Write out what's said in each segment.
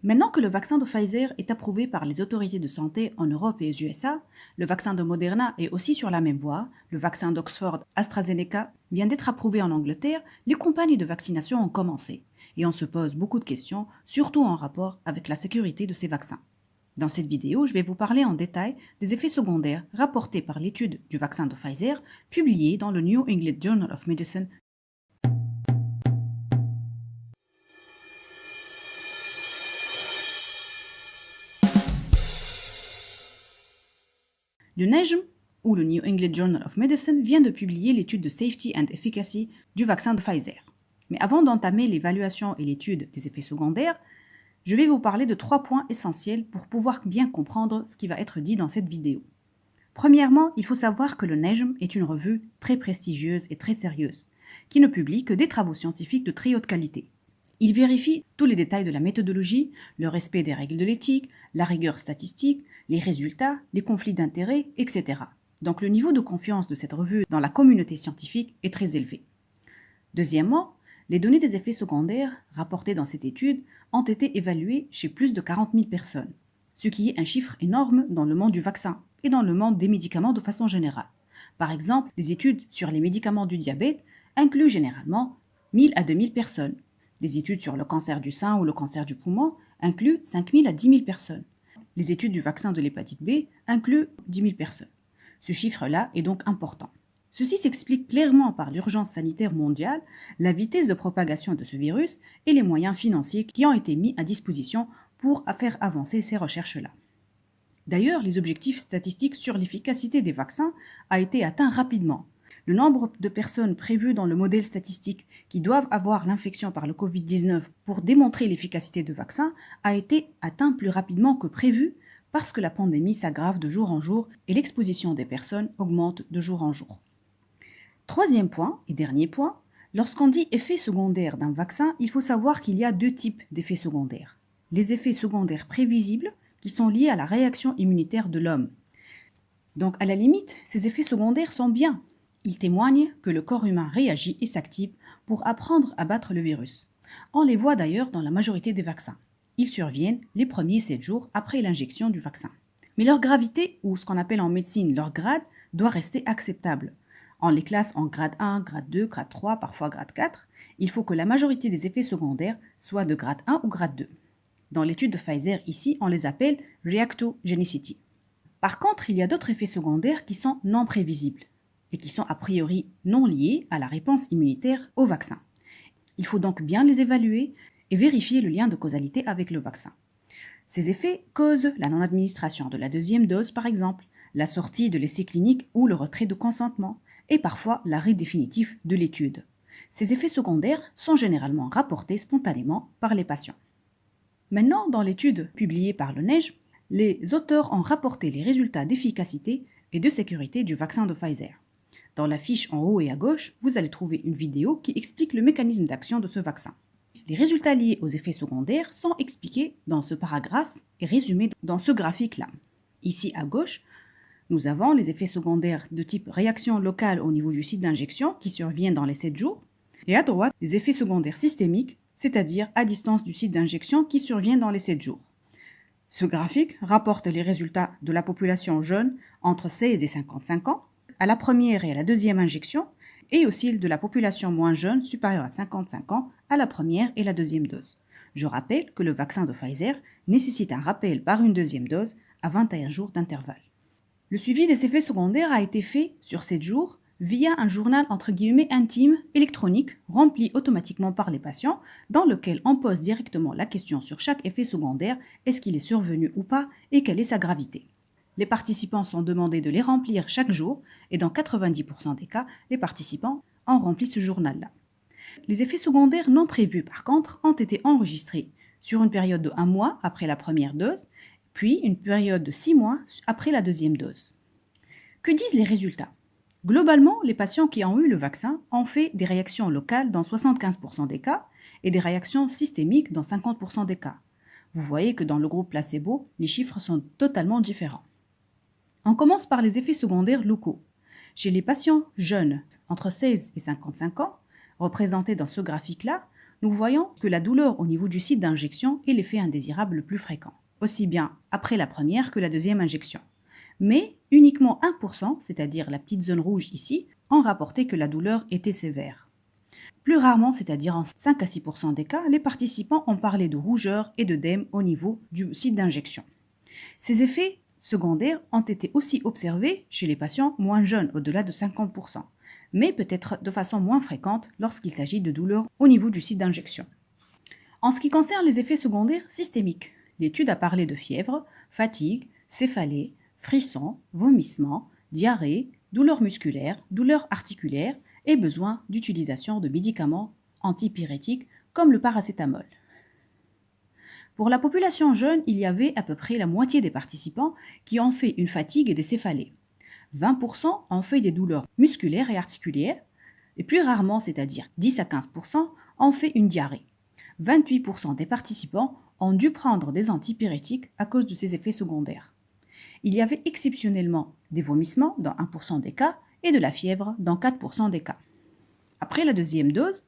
Maintenant que le vaccin de Pfizer est approuvé par les autorités de santé en Europe et aux USA, le vaccin de Moderna est aussi sur la même voie, le vaccin d'Oxford AstraZeneca vient d'être approuvé en Angleterre, les campagnes de vaccination ont commencé et on se pose beaucoup de questions, surtout en rapport avec la sécurité de ces vaccins. Dans cette vidéo, je vais vous parler en détail des effets secondaires rapportés par l'étude du vaccin de Pfizer publiée dans le New England Journal of Medicine. Le NEJM, ou le New England Journal of Medicine, vient de publier l'étude de Safety and Efficacy du vaccin de Pfizer. Mais avant d'entamer l'évaluation et l'étude des effets secondaires, je vais vous parler de 3 points essentiels pour pouvoir bien comprendre ce qui va être dit dans cette vidéo. Premièrement, il faut savoir que le NEJM est une revue très prestigieuse et très sérieuse, qui ne publie que des travaux scientifiques de très haute qualité. Il vérifie tous les détails de la méthodologie, le respect des règles de l'éthique, la rigueur statistique, les résultats, les conflits d'intérêts, etc. Donc le niveau de confiance de cette revue dans la communauté scientifique est très élevé. Deuxièmement, les données des effets secondaires rapportées dans cette étude ont été évaluées chez plus de 40 000 personnes, ce qui est un chiffre énorme dans le monde du vaccin et dans le monde des médicaments de façon générale. Par exemple, les études sur les médicaments du diabète incluent généralement 1000 à 2000 personnes. Les études sur le cancer du sein ou le cancer du poumon incluent 5000 à 10 000 personnes. Les études du vaccin de l'hépatite B incluent 10 000 personnes. Ce chiffre-là est donc important. Ceci s'explique clairement par l'urgence sanitaire mondiale, la vitesse de propagation de ce virus et les moyens financiers qui ont été mis à disposition pour faire avancer ces recherches-là. D'ailleurs, les objectifs statistiques sur l'efficacité des vaccins a été atteint rapidement. Le nombre de personnes prévues dans le modèle statistique qui doivent avoir l'infection par le Covid-19 pour démontrer l'efficacité du vaccin a été atteint plus rapidement que prévu parce que la pandémie s'aggrave de jour en jour et l'exposition des personnes augmente de jour en jour. Troisième point et dernier point, lorsqu'on dit effet secondaire d'un vaccin, il faut savoir qu'il y a 2 types d'effets secondaires. Les effets secondaires prévisibles qui sont liés à la réaction immunitaire de l'homme. Donc à la limite, ces effets secondaires sont bien. Ils témoignent que le corps humain réagit et s'active pour apprendre à battre le virus. On les voit d'ailleurs dans la majorité des vaccins. Ils surviennent les premiers 7 jours après l'injection du vaccin. Mais leur gravité, ou ce qu'on appelle en médecine leur grade, doit rester acceptable. On les classe en grade 1, grade 2, grade 3, parfois grade 4. Il faut que la majorité des effets secondaires soient de grade 1 ou grade 2. Dans l'étude de Pfizer, ici, on les appelle reactogenicity. Par contre, il y a d'autres effets secondaires qui sont non prévisibles et qui sont a priori non liés à la réponse immunitaire au vaccin. Il faut donc bien les évaluer et vérifier le lien de causalité avec le vaccin. Ces effets causent la non-administration de la 2e dose, par exemple, la sortie de l'essai clinique ou le retrait de consentement, et parfois l'arrêt définitif de l'étude. Ces effets secondaires sont généralement rapportés spontanément par les patients. Maintenant, dans l'étude publiée par le NEJM, les auteurs ont rapporté les résultats d'efficacité et de sécurité du vaccin de Pfizer. Dans la fiche en haut et à gauche, vous allez trouver une vidéo qui explique le mécanisme d'action de ce vaccin. Les résultats liés aux effets secondaires sont expliqués dans ce paragraphe et résumés dans ce graphique-là. Ici à gauche, nous avons les effets secondaires de type réaction locale au niveau du site d'injection qui surviennent dans les 7 jours, et à droite, les effets secondaires systémiques, c'est-à-dire à distance du site d'injection qui surviennent dans les 7 jours. Ce graphique rapporte les résultats de la population jeune entre 16 et 55 ans, à la première et à la 2e injection, et aussi de la population moins jeune supérieure à 55 ans à la première et la 2e dose. Je rappelle que le vaccin de Pfizer nécessite un rappel par une 2e dose à 21 jours d'intervalle. Le suivi des effets secondaires a été fait sur 7 jours via un journal entre guillemets intime électronique rempli automatiquement par les patients dans lequel on pose directement la question sur chaque effet secondaire, est-ce qu'il est survenu ou pas et quelle est sa gravité. Les participants sont demandés de les remplir chaque jour et dans 90% des cas, les participants ont rempli ce journal-là. Les effets secondaires non prévus par contre ont été enregistrés sur une période de 1 mois après la première dose, puis une période de 6 mois après la 2e dose. Que disent les résultats ? Globalement, les patients qui ont eu le vaccin ont fait des réactions locales dans 75% des cas et des réactions systémiques dans 50% des cas. Vous voyez que dans le groupe placebo, les chiffres sont totalement différents. On commence par les effets secondaires locaux. Chez les patients jeunes, entre 16 et 55 ans, représentés dans ce graphique-là, nous voyons que la douleur au niveau du site d'injection est l'effet indésirable le plus fréquent, aussi bien après la première que la deuxième injection. Mais uniquement 1%, c'est-à-dire la petite zone rouge ici, ont rapporté que la douleur était sévère. Plus rarement, c'est-à-dire en 5 à 6% des cas, les participants ont parlé de rougeur et d'œdème au niveau du site d'injection. Ces effets secondaires ont été aussi observés chez les patients moins jeunes, au-delà de 50%, mais peut-être de façon moins fréquente lorsqu'il s'agit de douleurs au niveau du site d'injection. En ce qui concerne les effets secondaires systémiques, l'étude a parlé de fièvre, fatigue, céphalée, frissons, vomissements, diarrhée, douleurs musculaires, douleurs articulaires et besoin d'utilisation de médicaments antipyrétiques comme le paracétamol. Pour la population jeune, il y avait à peu près la moitié des participants qui ont fait une fatigue et des céphalées. 20% ont fait des douleurs musculaires et articulaires, et plus rarement, c'est-à-dire 10 à 15%, ont fait une diarrhée. 28% des participants ont dû prendre des antipyrétiques à cause de ces effets secondaires. Il y avait exceptionnellement des vomissements dans 1% des cas et de la fièvre dans 4% des cas. Après la deuxième dose,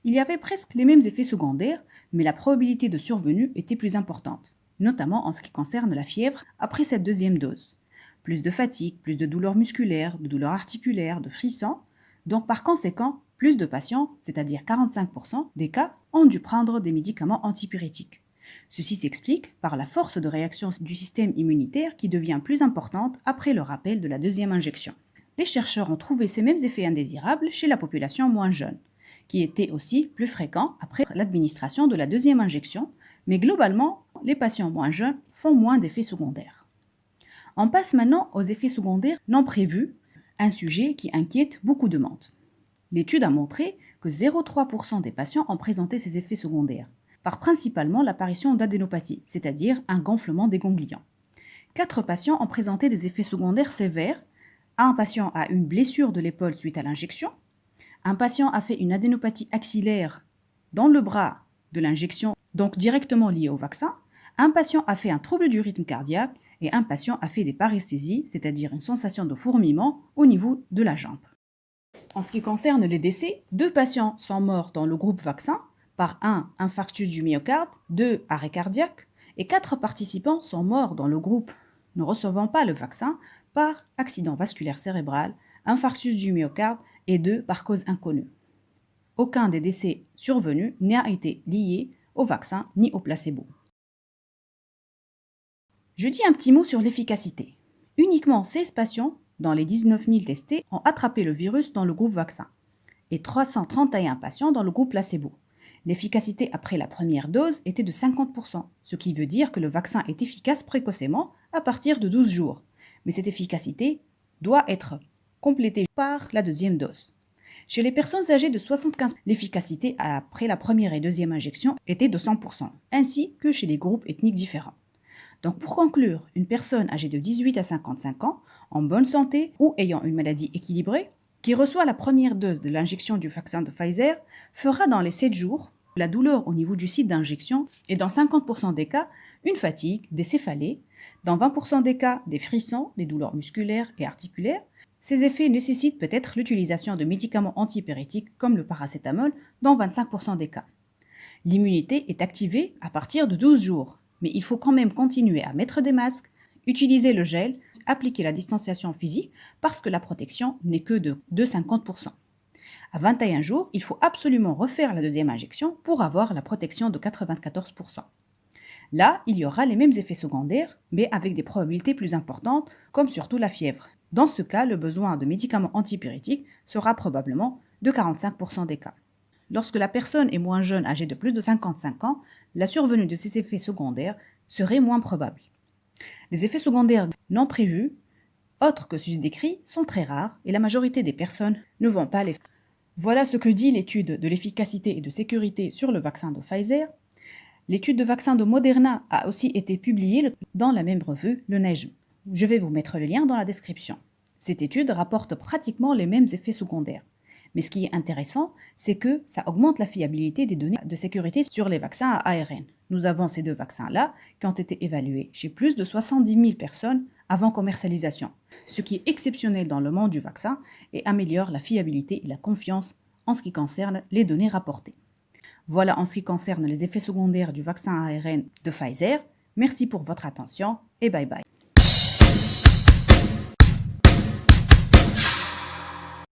il y avait presque les mêmes effets secondaires, mais la probabilité de survenue était plus importante, notamment en ce qui concerne la fièvre après cette deuxième dose. Plus de fatigue, plus de douleurs musculaires, de douleurs articulaires, de frissons. Donc par conséquent, plus de patients, c'est-à-dire 45% des cas, ont dû prendre des médicaments antipyrétiques. Ceci s'explique par la force de réaction du système immunitaire qui devient plus importante après le rappel de la deuxième injection. Les chercheurs ont trouvé ces mêmes effets indésirables chez la population moins jeune, qui était aussi plus fréquent après l'administration de la deuxième injection, mais globalement, les patients moins jeunes font moins d'effets secondaires. On passe maintenant aux effets secondaires non prévus, un sujet qui inquiète beaucoup de monde. L'étude a montré que 0,3% des patients ont présenté ces effets secondaires, par principalement l'apparition d'adénopathie, c'est-à-dire un gonflement des ganglions. 4 patients ont présenté des effets secondaires sévères. Un patient a une blessure de l'épaule suite à l'injection. Un patient a fait une adénopathie axillaire dans le bras de l'injection, donc directement liée au vaccin. Un patient a fait un trouble du rythme cardiaque et un patient a fait des paresthésies, c'est-à-dire une sensation de fourmillement au niveau de la jambe. En ce qui concerne les décès, 2 patients sont morts dans le groupe vaccin par un infarctus du myocarde, 2 arrêts cardiaques et 4 participants sont morts dans le groupe ne recevant pas le vaccin par accident vasculaire cérébral, infarctus du myocarde et 2 par cause inconnue. Aucun des décès survenus n'a été lié au vaccin ni au placebo. Je dis un petit mot sur l'efficacité. Uniquement 16 patients dans les 19 000 testés ont attrapé le virus dans le groupe vaccin et 331 patients dans le groupe placebo. L'efficacité après la première dose était de 50%, ce qui veut dire que le vaccin est efficace précocement à partir de 12 jours. Mais cette efficacité doit être complétée par la deuxième dose. Chez les personnes âgées de 75 ans, l'efficacité après la première et deuxième injection était de 100%, ainsi que chez les groupes ethniques différents. Donc pour conclure, une personne âgée de 18 à 55 ans, en bonne santé ou ayant une maladie équilibrée, qui reçoit la première dose de l'injection du vaccin de Pfizer, fera dans les 7 jours la douleur au niveau du site d'injection et dans 50% des cas, une fatigue, des céphalées, dans 20% des cas, des frissons, des douleurs musculaires et articulaires. Ces effets nécessitent peut-être l'utilisation de médicaments antipyrétiques comme le paracétamol dans 25% des cas. L'immunité est activée à partir de 12 jours, mais il faut quand même continuer à mettre des masques, utiliser le gel, appliquer la distanciation physique parce que la protection n'est que de 50%. À 21 jours, il faut absolument refaire la deuxième injection pour avoir la protection de 94%. Là, il y aura les mêmes effets secondaires, mais avec des probabilités plus importantes, comme surtout la fièvre. Dans ce cas, le besoin de médicaments antipyrétiques sera probablement de 45% des cas. Lorsque la personne est moins jeune, âgée de plus de 55 ans, la survenue de ces effets secondaires serait moins probable. Les effets secondaires non prévus, autres que ceux décrits, sont très rares et la majorité des personnes ne vont pas les faire. Voilà ce que dit l'étude de l'efficacité et de sécurité sur le vaccin de Pfizer. L'étude de vaccin de Moderna a aussi été publiée dans la même revue, le NEJM. Je vais vous mettre le lien dans la description. Cette étude rapporte pratiquement les mêmes effets secondaires. Mais ce qui est intéressant, c'est que ça augmente la fiabilité des données de sécurité sur les vaccins à ARN. Nous avons ces 2 vaccins-là qui ont été évalués chez plus de 70 000 personnes avant commercialisation, ce qui est exceptionnel dans le monde du vaccin et améliore la fiabilité et la confiance en ce qui concerne les données rapportées. Voilà en ce qui concerne les effets secondaires du vaccin ARN de Pfizer. Merci pour votre attention et bye bye.